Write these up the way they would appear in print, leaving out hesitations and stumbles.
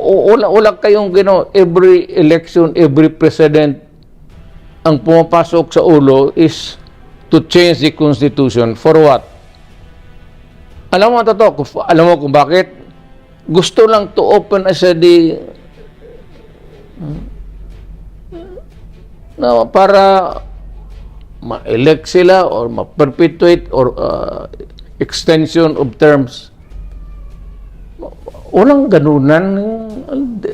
wala kayong every election, every president, ang pumapasok sa ulo is to change the Constitution. For what? Alam mo kung bakit? Gusto lang to open as para ma-elect sila or ma-perpetuate or extension of terms. Walang ganunan.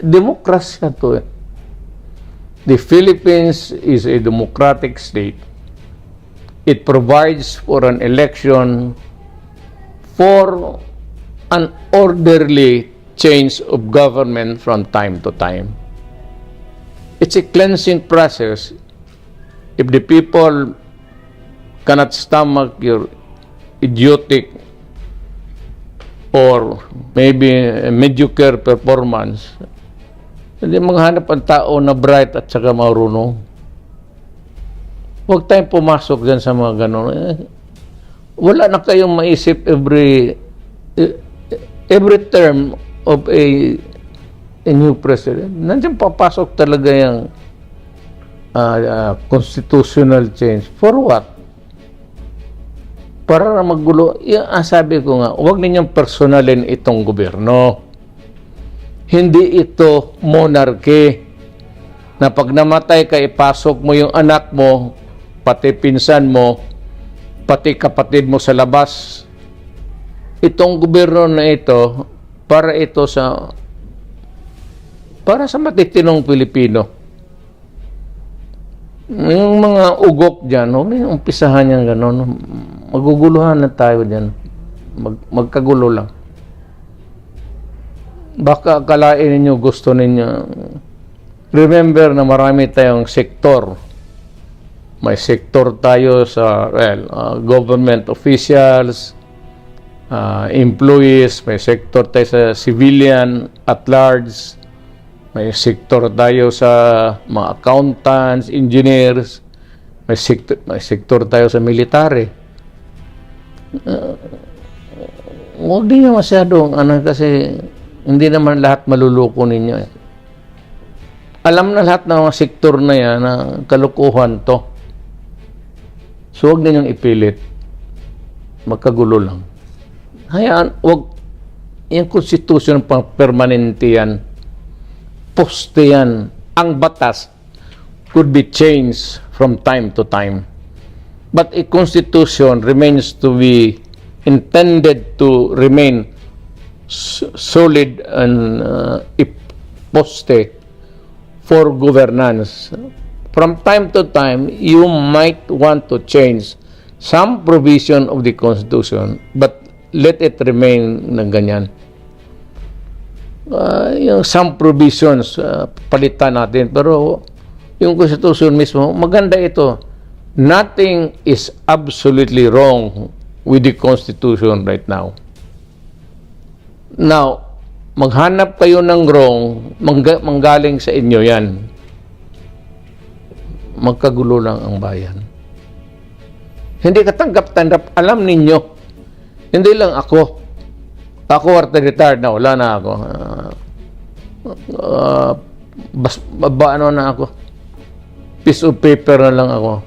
Demokrasya to eh. The Philippines is a democratic state. It provides for an election for an orderly change of government from time to time. It's a cleansing process. If the people cannot stomach your idiotic or maybe mediocre performance, hindi maghanap ang tao na bright at saka marunong. Huwag tayong pumasok dyan sa mga gano'n. Wala na kayong maisip every term of a new president. Nandiyan papasok talaga yung constitutional change. For what? Para na maggulo. Sabi ko nga, huwag ninyong personalin itong gobyerno. Hindi ito monarchy na pag namatay ka, ipasok mo yung anak mo, pati pinsan mo, pati kapatid mo sa labas. Itong gobyerno na ito, para sa matitinong Pilipino. Yung mga ugok dyan, may umpisahan yan gano'n. Maguguluhan na tayo dyan. Magkagulo lang. Baka akalain ninyo, gusto ninyo. Remember na marami tayong sektor. May sektor tayo sa government officials, employees, may sektor tayo sa civilian at large, may sektor tayo sa mga accountants, engineers, may sektor tayo sa military. Huwag din nyo masyadong kasi hindi naman lahat maluluko ninyo. Alam na lahat ng mga sektor na yan na kalukuhan to. So, huwag ninyong ipilit. Magkagulo lang. Hayaan, huwag yung constitution pang permanente yan. Poste yan. Ang batas could be changed from time to time. But a constitution remains to be intended to remain solid and poste for governance. From time to time, you might want to change some provision of the Constitution, but let it remain na ganyan. Yung some provisions, palitan natin. Pero yung Constitution mismo, maganda ito. Nothing is absolutely wrong with the Constitution right now. Now, maghanap kayo ng wrong, manggaling sa inyo yan. Magkagulo lang ang bayan. Hindi katanggap-tanggap. Alam ninyo, hindi lang ako. Ako retired na, wala na ako. Ano na ako. Piece of paper na lang ako.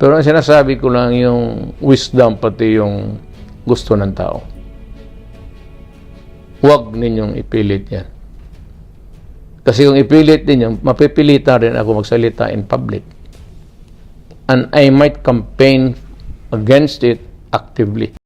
Pero ang sinasabi ko lang yung wisdom, pati yung gusto ng tao. Huwag ninyong ipilit yan. Kasi kung ipilit ninyo, mapipilitan rin ako magsalita in public. And I might campaign against it actively.